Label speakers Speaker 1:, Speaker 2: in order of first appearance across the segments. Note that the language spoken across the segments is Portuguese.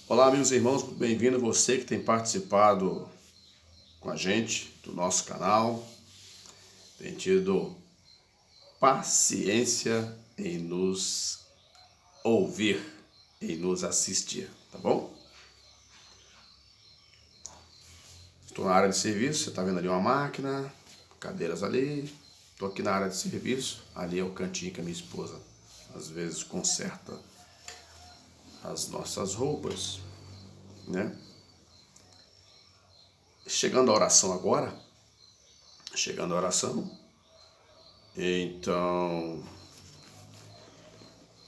Speaker 1: Olá, amigos e irmãos, bem-vindo você que tem participado com a gente do nosso canal, tem tido paciência em nos ouvir, em nos assistir, tá bom? Estou na área de serviço, você está vendo ali uma máquina, cadeiras ali, estou aqui na área de serviço, ali é o cantinho que a minha esposa às vezes conserta as nossas roupas, né? Chegando a oração agora, então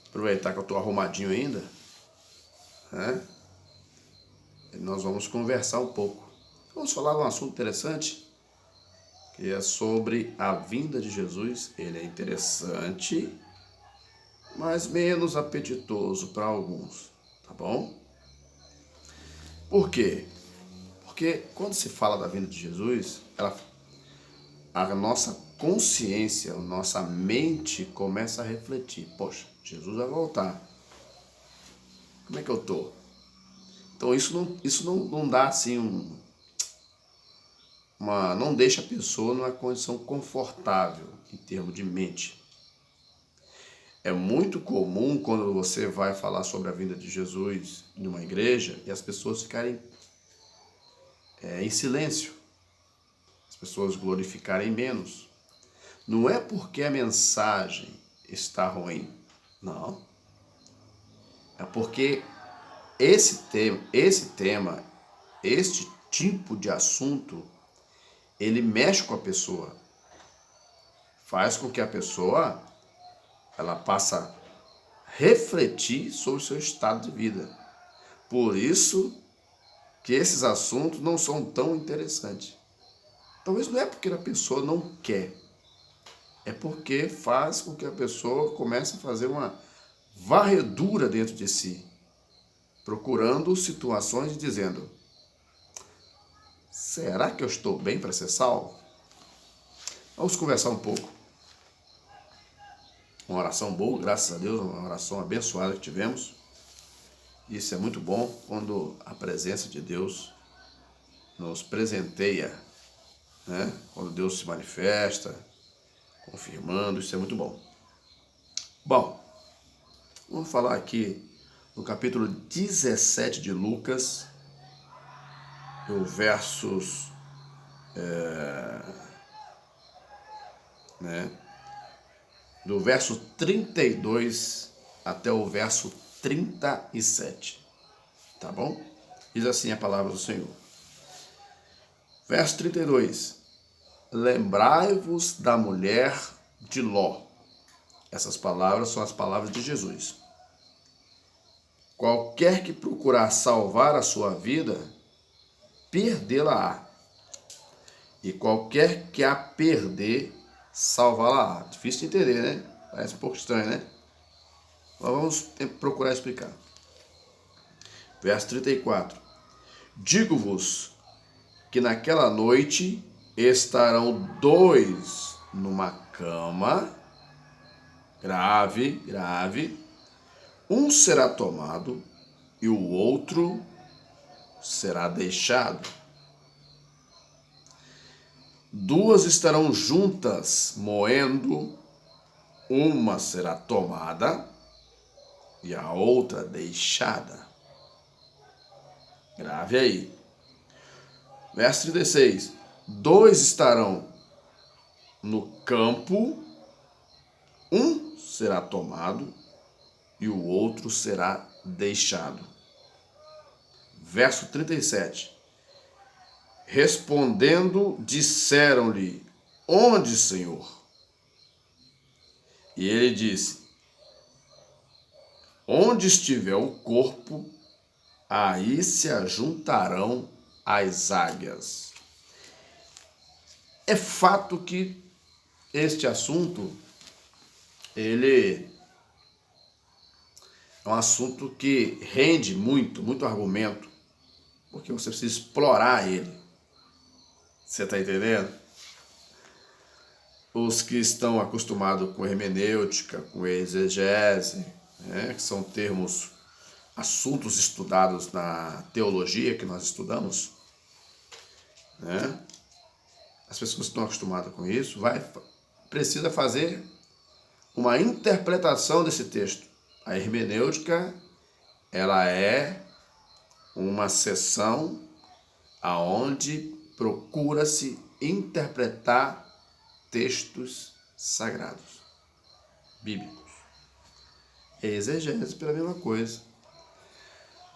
Speaker 1: aproveitar que eu estou arrumadinho ainda, né? E nós vamos conversar um pouco. Vamos falar de um assunto interessante, que é sobre a vinda de Jesus. Ele é interessante, mas menos apetitoso para alguns, tá bom? Por quê? Porque quando se fala da vinda de Jesus, a nossa consciência, a nossa mente começa a refletir. Poxa, Jesus vai voltar. Como é que eu tô? Então isso não dá assim não deixa a pessoa numa condição confortável em termos de mente. É muito comum quando você vai falar sobre a vinda de Jesus em uma igreja e as pessoas ficarem em silêncio, as pessoas glorificarem menos. Não é porque a mensagem está ruim, não. É porque este tipo de assunto, ele mexe com a pessoa, faz com que a pessoa ela passe a refletir sobre o seu estado de vida. Por isso que esses assuntos não são tão interessantes. Talvez não é porque a pessoa não quer, é porque faz com que a pessoa comece a fazer uma varredura dentro de si, procurando situações e dizendo: será que eu estou bem para ser salvo? Vamos conversar um pouco. Uma oração boa, graças a Deus, uma oração abençoada que tivemos. Isso é muito bom quando a presença de Deus nos presenteia, né? Quando Deus se manifesta, confirmando, isso é muito bom. Bom, vamos falar aqui no capítulo 17 de Lucas, do versos, do verso 32 até o verso 37, tá bom? Diz assim a palavra do Senhor. Verso 32. Lembrai-vos da mulher de Ló. Essas palavras são as palavras de Jesus. Qualquer que procurar salvar a sua vida, perdê-la-á. E qualquer que a perder, salvá-la-á. Difícil de entender, né? Parece um pouco estranho, né? Mas vamos procurar explicar. Verso 34. Digo-vos que naquela noite estarão dois numa cama, grave, um será tomado e o outro será deixado. Duas estarão juntas moendo, uma será tomada e a outra deixada. Grave aí. Verso 36. Dois estarão no campo, um será tomado e o outro será deixado. Verso 37. Respondendo, disseram-lhe: onde, Senhor? E ele disse: onde estiver o corpo, aí se ajuntarão as águias. É fato que este assunto, ele é um assunto que rende muito argumento, porque você precisa explorar ele. Você está entendendo? Os que estão acostumados com hermenêutica, com exegese, né, que são termos assuntos estudados na teologia que nós estudamos, né? As pessoas que estão acostumadas com isso precisa fazer uma interpretação desse texto. A hermenêutica, ela é uma seção aonde procura-se interpretar textos sagrados, bíblicos. Exegese pela mesma coisa.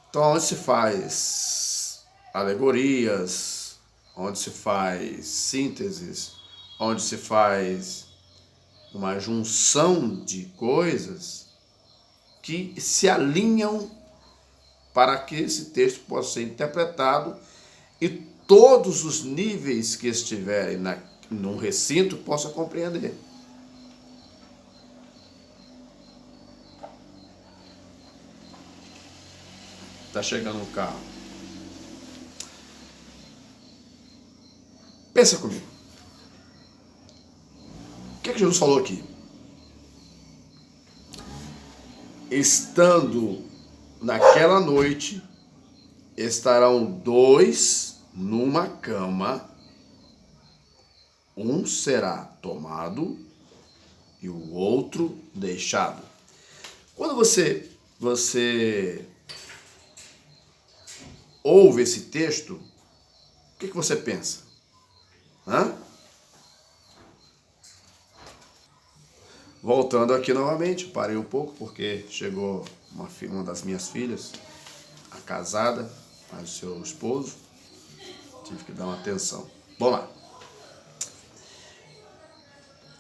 Speaker 1: Então, onde se faz alegorias, onde se faz sínteses, onde se faz uma junção de coisas que se alinham para que esse texto possa ser interpretado e todos os níveis que estiverem num recinto possam compreender. Está chegando um carro. Pensa comigo. O que Jesus falou aqui? Estando naquela noite, estarão dois numa cama, um será tomado e o outro deixado. Quando você ouve esse texto, o que você pensa? Voltando aqui novamente, parei um pouco porque chegou uma das minhas filhas, a casada, mas o seu esposo, tive que dar uma atenção. Vamos lá.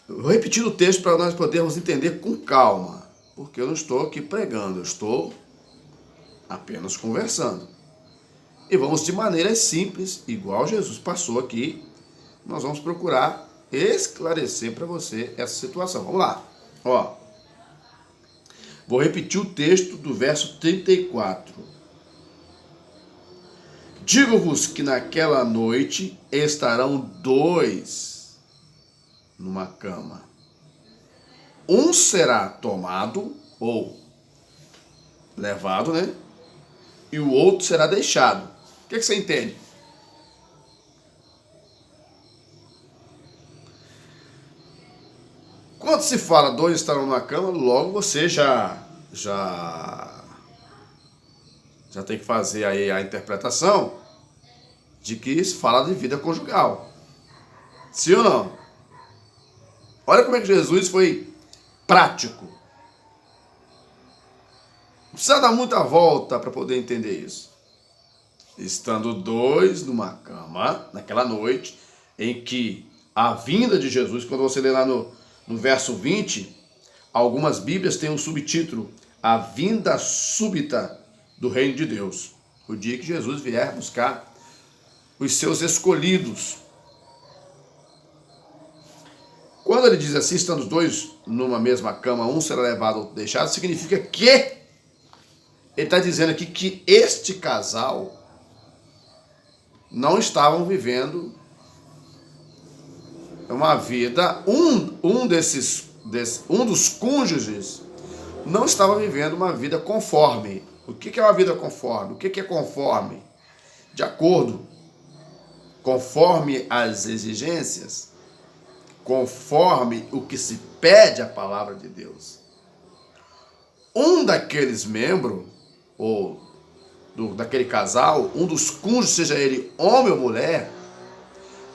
Speaker 1: Eu vou repetir o texto para nós podermos entender com calma, porque eu não estou aqui pregando, eu estou apenas conversando. E vamos de maneira simples, igual Jesus passou aqui, nós vamos procurar esclarecer para você essa situação. Vamos lá. Ó, vou repetir o texto do verso 34. Digo-vos que naquela noite estarão dois numa cama. Um será tomado, ou levado, né? E o outro será deixado. O que você entende? Quando se fala dois estarão na cama, logo você já tem que fazer aí a interpretação de que se fala de vida conjugal. Sim ou não? Olha como é que Jesus foi prático. Não precisa dar muita volta para poder entender isso. Estando dois numa cama, naquela noite, em que a vinda de Jesus, quando você lê lá no verso 20, algumas Bíblias têm um subtítulo: A vinda súbita do reino de Deus. O dia que Jesus vier buscar os seus escolhidos. Quando ele diz assim, estando os dois numa mesma cama, um será levado, outro deixado, significa que ele está dizendo aqui que este casal não estavam vivendo uma vida, um dos cônjuges não estava vivendo uma vida conforme. O que é uma vida conforme? O que é conforme? De acordo, conforme as exigências, conforme o que se pede à palavra de Deus. Um daqueles membros, ou daquele casal, um dos cônjuges, seja ele homem ou mulher,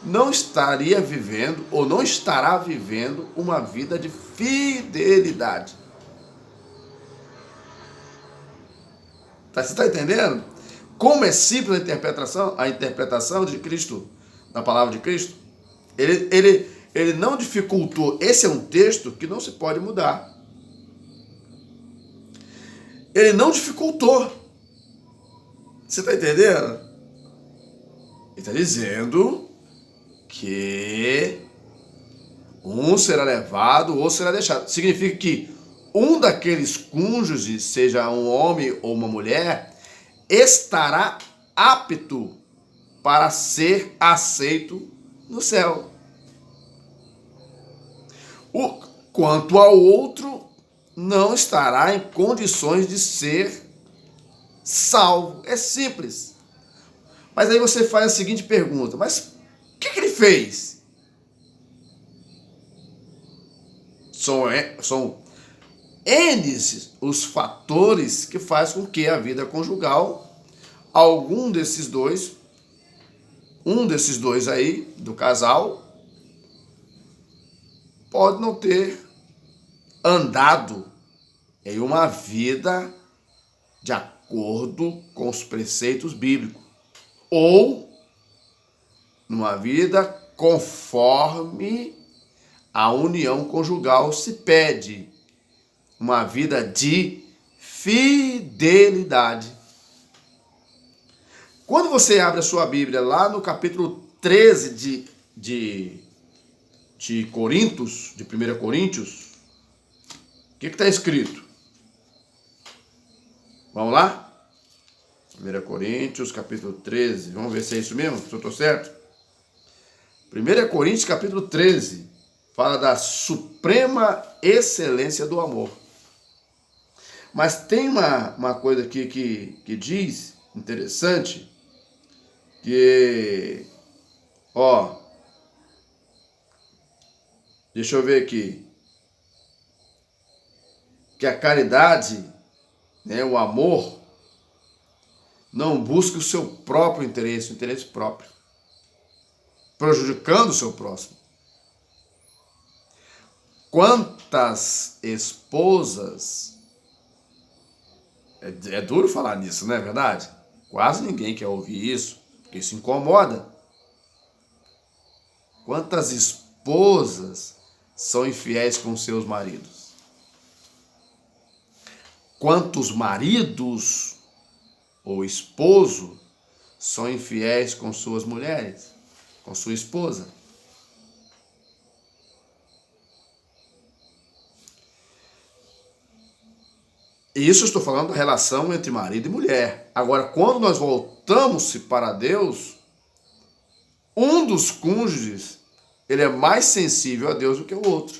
Speaker 1: não estaria vivendo ou não estará vivendo uma vida de fidelidade. Você está entendendo? Como é simples a interpretação de Cristo, da palavra de Cristo? Ele não dificultou. Esse é um texto que não se pode mudar. Ele não dificultou. Você está entendendo? Ele está dizendo que um será levado, o outro será deixado. Significa que um daqueles cônjuges, seja um homem ou uma mulher, estará apto para ser aceito no céu. Quanto ao outro, não estará em condições de ser salvo. É simples. Mas aí você faz a seguinte pergunta: mas o que ele fez? São N os fatores que faz com que a vida conjugal, um desses dois aí, do casal, pode não ter andado em uma vida de acordo com os preceitos bíblicos, ou numa vida conforme a união conjugal se pede, uma vida de fidelidade. Quando você abre a sua Bíblia lá no capítulo 13 de Coríntios, de 1 Coríntios, o que está escrito? Vamos lá? 1 Coríntios, capítulo 13. Vamos ver se é isso mesmo, se eu estou certo. 1 Coríntios, capítulo 13, fala da suprema excelência do amor. Mas tem uma coisa aqui que diz, interessante, que, deixa eu ver aqui, que a caridade, né, o amor, não busca o seu próprio interesse, o interesse próprio, prejudicando o seu próximo. Quantas esposas, é duro falar nisso, não é verdade? Quase ninguém quer ouvir isso, porque isso incomoda. Quantas esposas são infiéis com seus maridos? Quantos maridos ou esposo são infiéis com suas mulheres, com sua esposa? Isso eu estou falando da relação entre marido e mulher. Agora, quando nós voltamos-se para Deus, um dos cônjuges, ele é mais sensível a Deus do que o outro.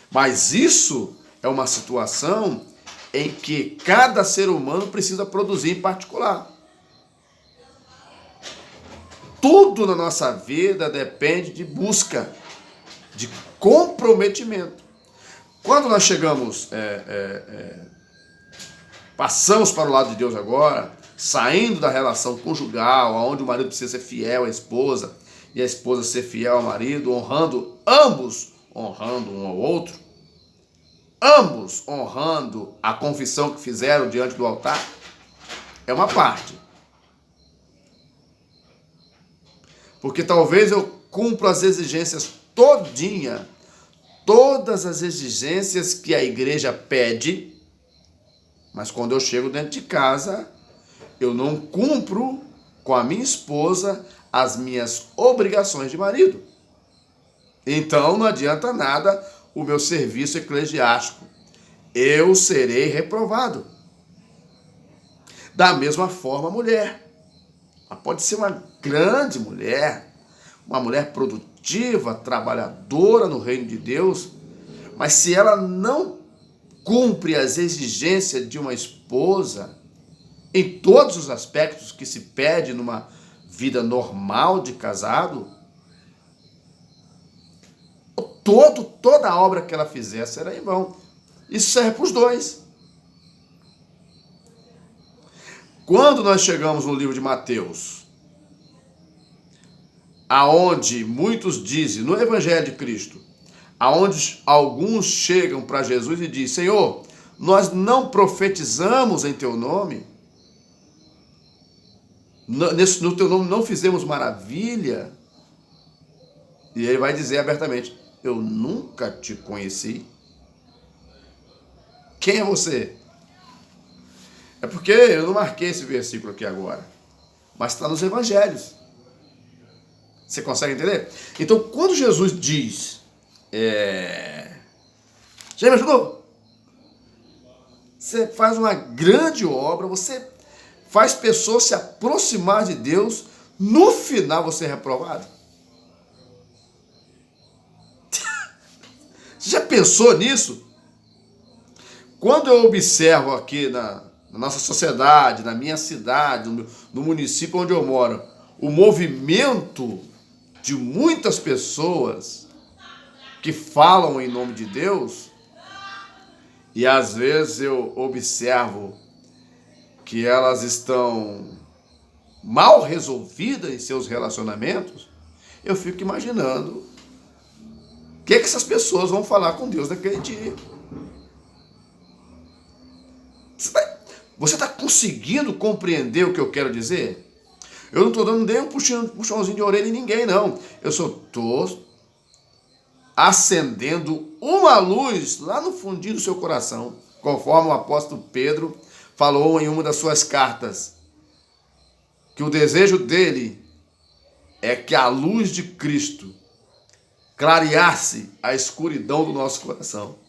Speaker 1: Mas isso é uma situação em que cada ser humano precisa produzir em particular. Tudo na nossa vida depende de busca, de comprometimento. Quando nós chegamos, passamos para o lado de Deus agora, saindo da relação conjugal, onde o marido precisa ser fiel à esposa e a esposa ser fiel ao marido, honrando ambos, honrando um ao outro, ambos honrando a confissão que fizeram diante do altar, é uma parte. Porque talvez eu cumpra as exigências todas as exigências que a igreja pede, mas quando eu chego dentro de casa, eu não cumpro com a minha esposa as minhas obrigações de marido. Então não adianta nada o meu serviço eclesiástico. Eu serei reprovado. Da mesma forma a mulher. Ela pode ser uma grande mulher, uma mulher produtiva, trabalhadora no reino de Deus, mas se ela não cumpre as exigências de uma esposa, em todos os aspectos que se pede numa vida normal de casado, toda a obra que ela fizer será em vão. Isso serve para os dois. Quando nós chegamos no livro de Mateus, aonde muitos dizem, no Evangelho de Cristo, aonde alguns chegam para Jesus e dizem: Senhor, nós não profetizamos em teu nome, no teu nome não fizemos maravilha. E ele vai dizer abertamente: eu nunca te conheci. Quem é você? É porque eu não marquei esse versículo aqui agora, mas está nos evangelhos. Você consegue entender? Então, quando Jesus diz, já me ajudou? Você faz uma grande obra, você faz pessoas se aproximar de Deus, no final você é reprovado. Você já pensou nisso? Quando eu observo aqui na nossa sociedade, na minha cidade, no município onde eu moro, o movimento de muitas pessoas que falam em nome de Deus, e às vezes eu observo que elas estão mal resolvidas em seus relacionamentos, eu fico imaginando o que essas pessoas vão falar com Deus naquele dia. Você está conseguindo compreender o que eu quero dizer? Eu não estou dando nem um puxãozinho de orelha em ninguém, não. Eu só estou acendendo uma luz lá no fundinho do seu coração, conforme o apóstolo Pedro falou em uma das suas cartas, que o desejo dele é que a luz de Cristo clareasse a escuridão do nosso coração.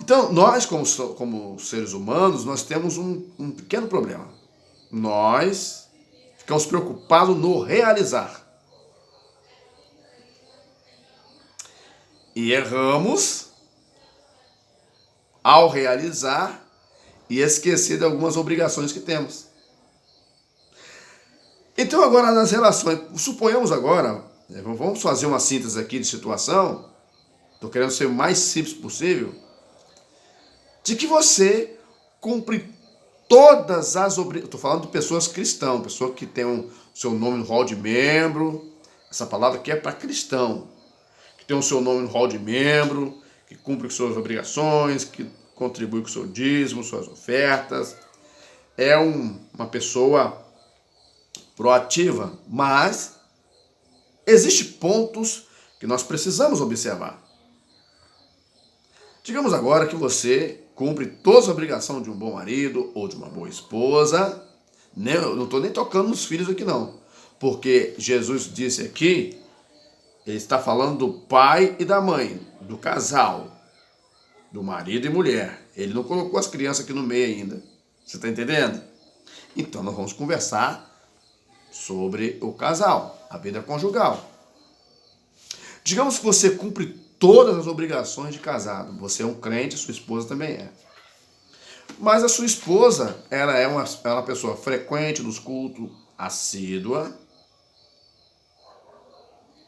Speaker 1: Então, nós, como seres humanos, nós temos um pequeno problema. Nós ficamos preocupados no realizar. E erramos ao realizar e esquecer de algumas obrigações que temos. Então, agora, nas relações, suponhamos agora, vamos fazer uma síntese aqui de situação, estou querendo ser o mais simples possível, de que você cumpre todas as obrigações. Estou falando de pessoas cristãs, pessoa que tem o seu nome no hall de membro. Essa palavra aqui é para cristão, que tem o seu nome no hall de membro, que cumpre com suas obrigações, que contribui com o seu dízimo, suas ofertas. É uma pessoa proativa, mas existem pontos que nós precisamos observar. Digamos agora que você cumpre todas as obrigações de um bom marido ou de uma boa esposa. Eu não estou nem tocando nos filhos aqui não, porque Jesus disse aqui, ele está falando do pai e da mãe, do casal, do marido e mulher. Ele não colocou as crianças aqui no meio ainda. Você está entendendo? Então nós vamos conversar sobre o casal, a vida conjugal. Digamos que você cumpre todas as obrigações de casado. Você é um crente, sua esposa também é. Mas a sua esposa, ela é uma pessoa frequente nos cultos, assídua.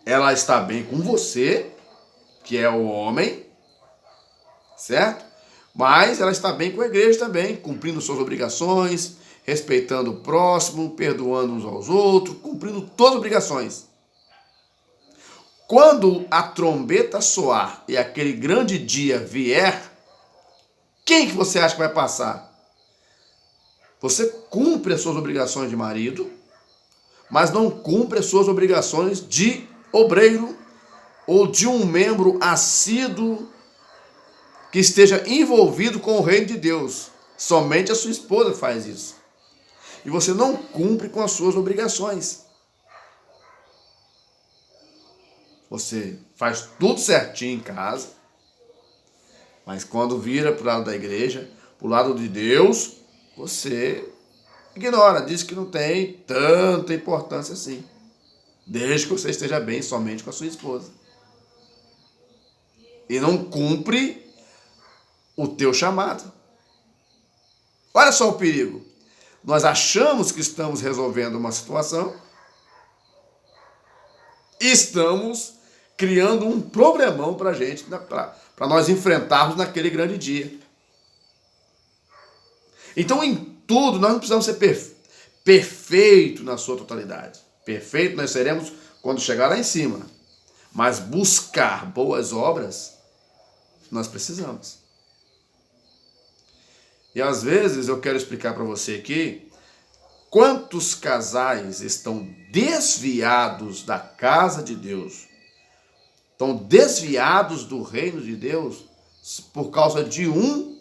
Speaker 1: Ela está bem com você, que é o homem, certo? Mas ela está bem com a igreja também, cumprindo suas obrigações, respeitando o próximo, perdoando uns aos outros, cumprindo todas as obrigações. Quando a trombeta soar e aquele grande dia vier, quem que você acha que vai passar? Você cumpre as suas obrigações de marido, mas não cumpre as suas obrigações de obreiro ou de um membro assíduo que esteja envolvido com o reino de Deus. Somente a sua esposa faz isso. E você não cumpre com as suas obrigações. Você faz tudo certinho em casa, mas quando vira para o lado da igreja, para o lado de Deus, você ignora, diz que não tem tanta importância assim. Desde que você esteja bem somente com a sua esposa. E não cumpre o teu chamado. Olha só o perigo. Nós achamos que estamos resolvendo uma situação e estamos criando um problemão para a gente, para nós enfrentarmos naquele grande dia. Então, em tudo, nós não precisamos ser perfeito na sua totalidade. Perfeito nós seremos quando chegar lá em cima. Mas buscar boas obras, nós precisamos. E às vezes eu quero explicar para você aqui quantos casais estão desviados da casa de Deus, estão desviados do reino de Deus por causa de um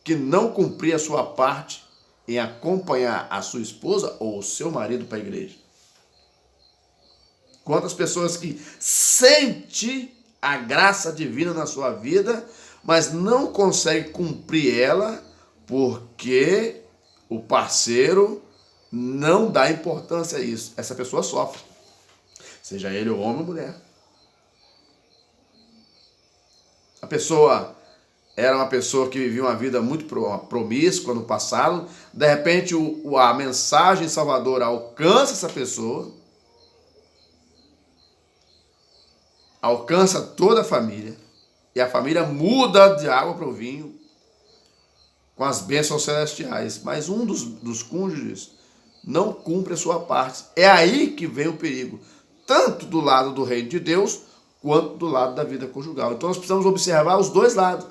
Speaker 1: que não cumpria a sua parte em acompanhar a sua esposa ou o seu marido para a igreja. Quantas pessoas que sentem a graça divina na sua vida, mas não conseguem cumprir ela porque o parceiro não dá importância a isso. Essa pessoa sofre, seja ele homem ou mulher. A pessoa era uma pessoa que vivia uma vida muito promíscua no passado. De repente, a mensagem salvadora alcança essa pessoa, alcança toda a família, e a família muda de água para o vinho com as bênçãos celestiais. Mas um dos cônjuges não cumpre a sua parte. É aí que vem o perigo, tanto do lado do reino de Deus, quanto do lado da vida conjugal. Então nós precisamos observar os dois lados.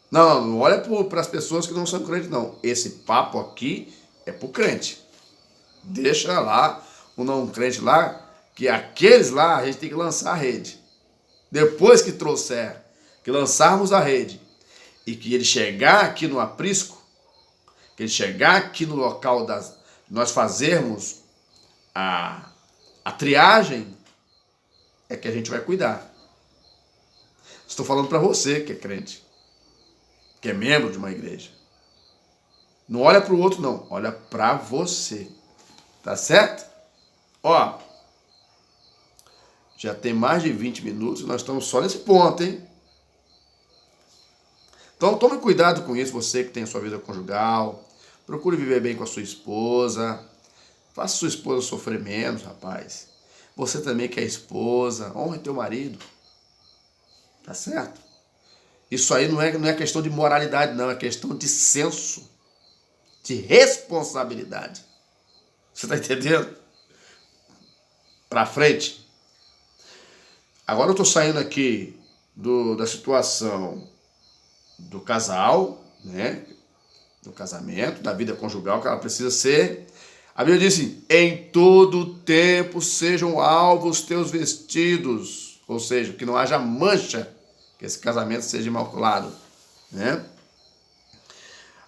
Speaker 1: Não olha para as pessoas que não são crentes, não. Esse papo aqui é para o crente. Deixa lá o não crente lá, que aqueles lá a gente tem que lançar a rede. Depois que lançarmos a rede, e que ele chegar aqui no aprisco, que ele chegar aqui no local nós fazermos a triagem, é que a gente vai cuidar. Estou falando para você que é crente, que é membro de uma igreja. Não olha para o outro, não. Olha para você. Tá certo? Ó, já tem mais de 20 minutos e nós estamos só nesse ponto, hein? Então tome cuidado com isso, você que tem a sua vida conjugal. Procure viver bem com a sua esposa. Faça sua esposa sofrer menos, rapaz. Você também que é esposa, honre teu marido. Tá certo? Isso aí não é questão de moralidade, não. É questão de senso, de responsabilidade. Você está entendendo? Para frente. Agora eu estou saindo aqui da situação do casal, né? Do casamento, da vida conjugal, que ela precisa ser. A Bíblia diz assim: em todo tempo sejam alvos os teus vestidos. Ou seja, que não haja mancha, que esse casamento seja imaculado, né?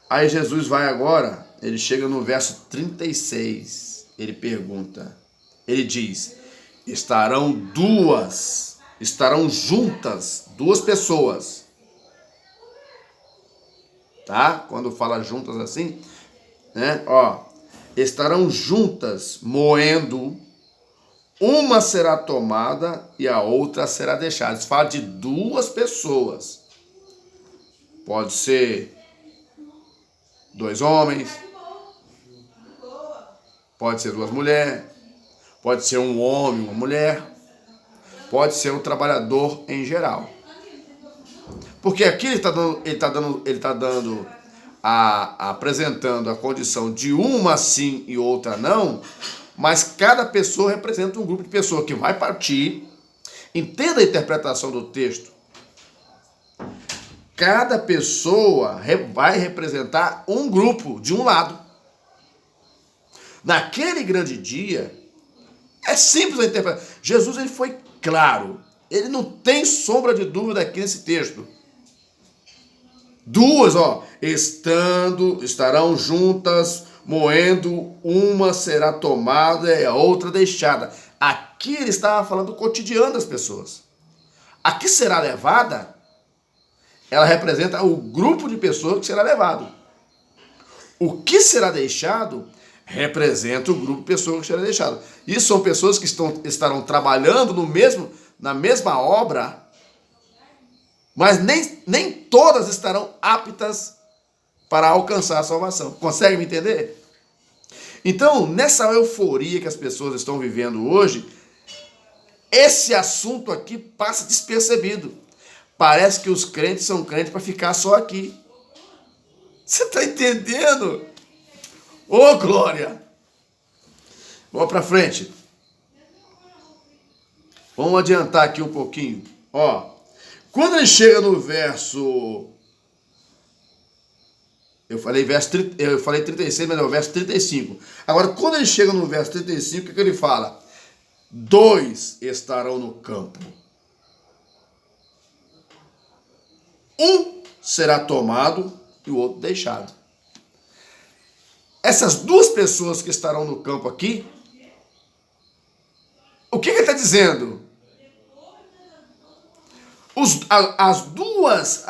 Speaker 1: Aí Jesus vai agora, ele chega no verso 36, ele pergunta, ele diz: estarão juntas duas pessoas, tá? Quando fala juntas assim, né? Ó, estarão juntas moendo, uma será tomada e a outra será deixada. Isso fala de duas pessoas. Pode ser 2 homens, pode ser 2 mulheres, pode ser um homem e uma mulher, pode ser um trabalhador em geral. Porque aqui ele está apresentando a condição de uma sim e outra não, mas cada pessoa representa um grupo de pessoas que vai partir. Entenda a interpretação do texto. Cada pessoa vai representar um grupo de um lado. Naquele grande dia, é simples a interpretação. Jesus ele foi claro. Ele não tem sombra de dúvida aqui nesse texto. Duas, ó, estarão juntas, moendo, uma será tomada e a outra deixada. Aqui ele estava falando do cotidiano das pessoas. Aqui será levada, ela representa o grupo de pessoas que será levado. O que será deixado representa o grupo de pessoas que será deixado. Isso são pessoas que estarão trabalhando na mesma obra, mas nem todas estarão aptas para alcançar a salvação. Consegue me entender? Então, nessa euforia que as pessoas estão vivendo hoje, esse assunto aqui passa despercebido. Parece que os crentes são crentes para ficar só aqui. Você está entendendo? Ô, glória! Vamos para frente. Vamos adiantar aqui um pouquinho. Ó, quando ele chega no verso... Eu falei 36, mas é o verso 35. Agora, quando ele chega no verso 35, o que ele fala? 2 estarão no campo. Um será tomado e o outro deixado. Essas 2 pessoas que estarão no campo aqui, o que ele está dizendo? As duas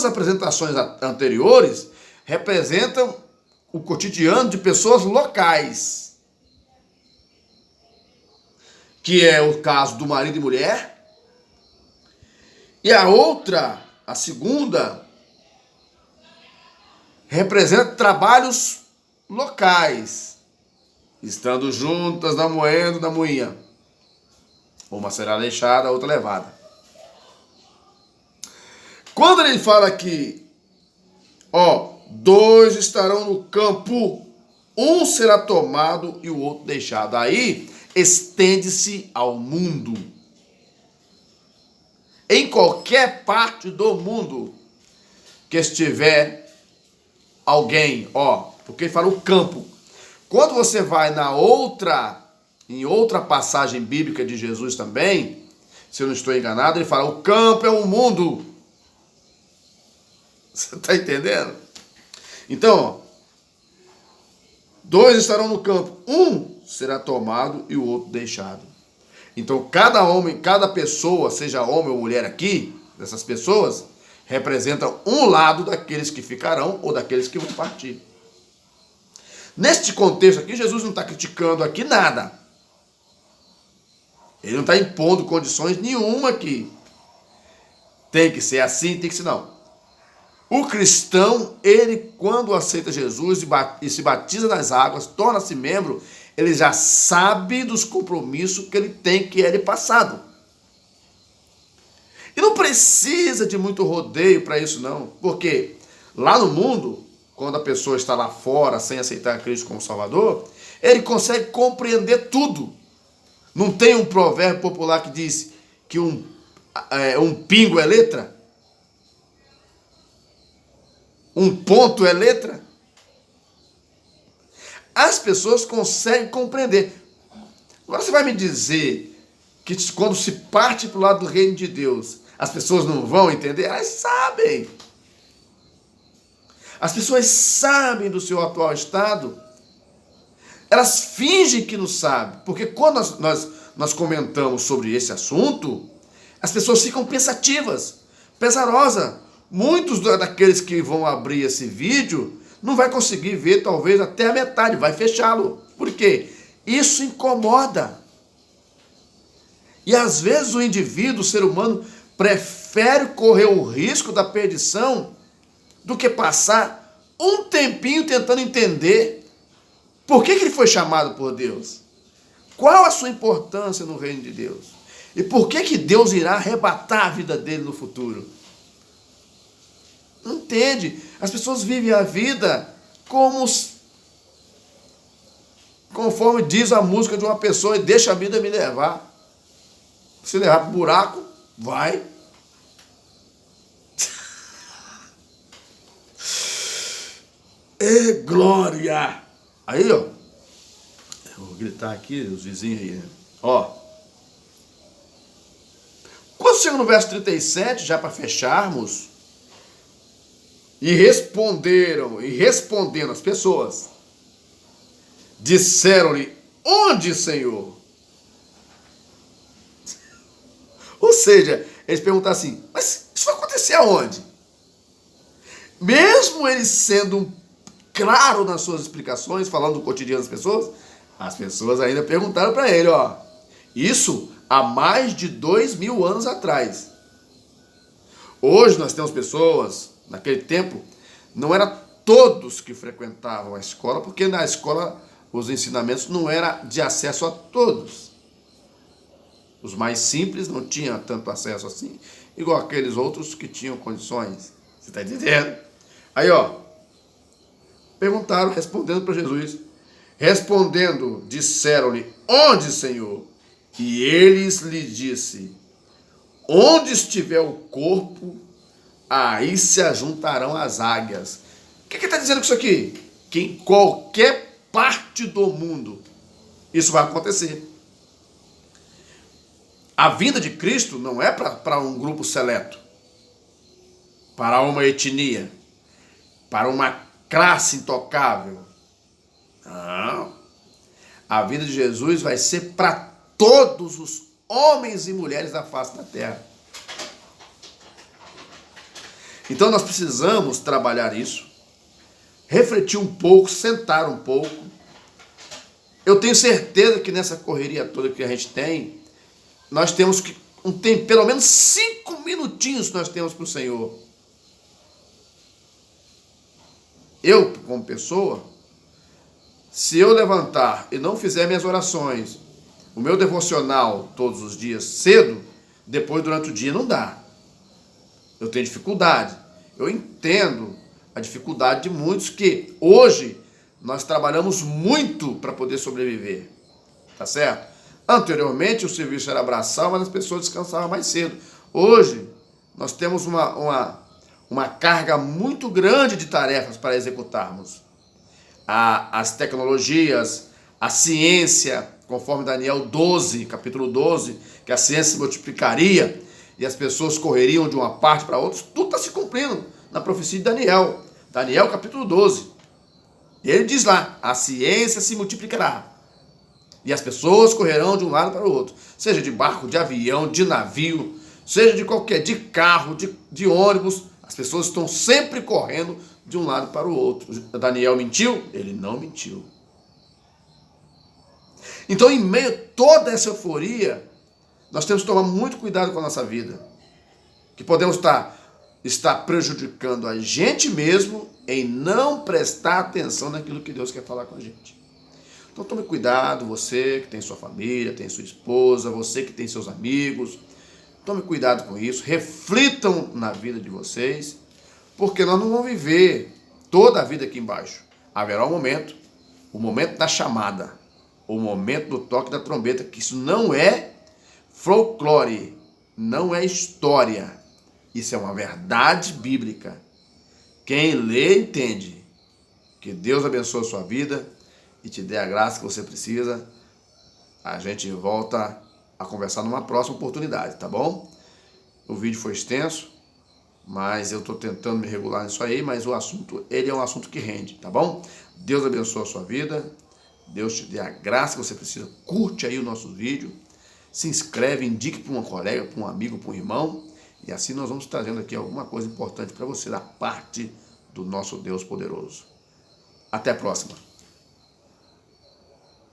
Speaker 1: apresentações anteriores representam o cotidiano de pessoas locais que é o caso do marido e mulher. E a outra, a segunda, representa trabalhos locais, estando juntas na moenda da moinha. Uma será deixada, a outra levada. Quando ele fala que, dois estarão no campo, um será tomado e o outro deixado. Aí estende-se ao mundo. Em qualquer parte do mundo que estiver alguém, porque ele fala o campo. Quando você vai em outra passagem bíblica de Jesus também, se eu não estou enganado, ele fala, o campo é o mundo. Você está entendendo? Então, dois estarão no campo, um será tomado e o outro deixado. Então, cada pessoa, seja homem ou mulher aqui, dessas pessoas, representa um lado daqueles que ficarão ou daqueles que vão partir. Neste contexto aqui, Jesus não está criticando aqui nada. Ele não está impondo condições nenhuma aqui. Tem que ser assim, tem que ser não. O cristão, ele quando aceita Jesus e se batiza nas águas, torna-se membro, ele já sabe dos compromissos que ele tem, que é de passado. E não precisa de muito rodeio para isso não, porque lá no mundo, quando a pessoa está lá fora sem aceitar Cristo como Salvador, ele consegue compreender tudo. Não tem um provérbio popular que diz que um pingo é letra? Um ponto é letra? As pessoas conseguem compreender. Agora você vai me dizer que quando se parte para o lado do reino de Deus, as pessoas não vão entender? Elas sabem. As pessoas sabem do seu atual estado. Elas fingem que não sabem. Porque quando nós comentamos sobre esse assunto, as pessoas ficam pensativas, pesarosas. Muitos daqueles que vão abrir esse vídeo não vai conseguir ver talvez até a metade, vai fechá-lo. Por quê? Isso incomoda. E às vezes o indivíduo, o ser humano, prefere correr o risco da perdição do que passar um tempinho tentando entender por que ele foi chamado por Deus. Qual a sua importância no reino de Deus? E por que Deus irá arrebatar a vida dele no futuro? Não entende? As pessoas vivem a vida conforme diz a música de uma pessoa, e deixa a vida me levar. Se levar para o buraco, vai. Glória! Aí, eu vou gritar aqui, os vizinhos aí, né? Quando chega no verso 37, já para fecharmos, e respondendo as pessoas, disseram-lhe, onde, Senhor? Ou seja, eles perguntaram assim, mas isso vai acontecer aonde? Mesmo ele sendo claro nas suas explicações, falando do cotidiano das pessoas, as pessoas ainda perguntaram para ele, isso há mais de 2000 anos atrás. Hoje nós temos pessoas, naquele tempo, não era todos que frequentavam a escola, porque na escola os ensinamentos não eram de acesso a todos. Os mais simples não tinham tanto acesso assim, igual aqueles outros que tinham condições. Você está entendendo? Aí, perguntaram, respondendo para Jesus. Respondendo, disseram-lhe, onde, Senhor? E eles lhe disse, onde estiver o corpo, aí se ajuntarão as águias. O que está dizendo com isso aqui? Que em qualquer parte do mundo isso vai acontecer. A vinda de Cristo não é para um grupo seleto, para uma etnia, para uma classe intocável. Não. A vinda de Jesus vai ser para todos os homens e mulheres da face da terra. Então nós precisamos trabalhar isso, refletir um pouco, sentar um pouco Eu tenho certeza que nessa correria toda que a gente tem, nós temos que pelo menos 5 minutinhos nós temos para o Senhor. Eu, como pessoa, se eu levantar e não fizer minhas orações, o meu devocional todos os dias cedo, depois durante o dia não dá. Eu tenho dificuldade. Eu entendo a dificuldade de muitos que hoje nós trabalhamos muito para poder sobreviver. Tá certo? Anteriormente o serviço era braçal, mas as pessoas descansavam mais cedo. Hoje nós temos uma carga muito grande de tarefas para executarmos. As tecnologias, a ciência, conforme Daniel 12, capítulo 12, que a ciência se multiplicaria e as pessoas correriam de uma parte para outra, tudo está se cumprindo na profecia de Daniel. Daniel capítulo 12. Ele diz lá, a ciência se multiplicará e as pessoas correrão de um lado para o outro, seja de barco, de avião, de navio, seja de carro, de ônibus, as pessoas estão sempre correndo de um lado para o outro. Daniel mentiu? Ele não mentiu. Então, em meio a toda essa euforia, nós temos que tomar muito cuidado com a nossa vida, que podemos estar prejudicando a gente mesmo em não prestar atenção naquilo que Deus quer falar com a gente. Então tome cuidado, você que tem sua família, tem sua esposa, você que tem seus amigos, tome cuidado com isso, reflitam na vida de vocês, porque nós não vamos viver toda a vida aqui embaixo. Haverá um momento, o momento da chamada, o momento do toque da trombeta, que isso não é folclore, não é história, isso é uma verdade bíblica. Quem lê, entende. Que Deus abençoe a sua vida e te dê a graça que você precisa. A gente volta a conversar numa próxima oportunidade, tá bom? O vídeo foi extenso, mas eu estou tentando me regular nisso aí, mas o assunto, ele é um assunto que rende, tá bom? Deus abençoe a sua vida, Deus te dê a graça que você precisa. Curte aí o nosso vídeo, se inscreve, indique para uma colega, para um amigo, para um irmão, e assim nós vamos trazendo aqui alguma coisa importante para você da parte do nosso Deus poderoso. Até a próxima.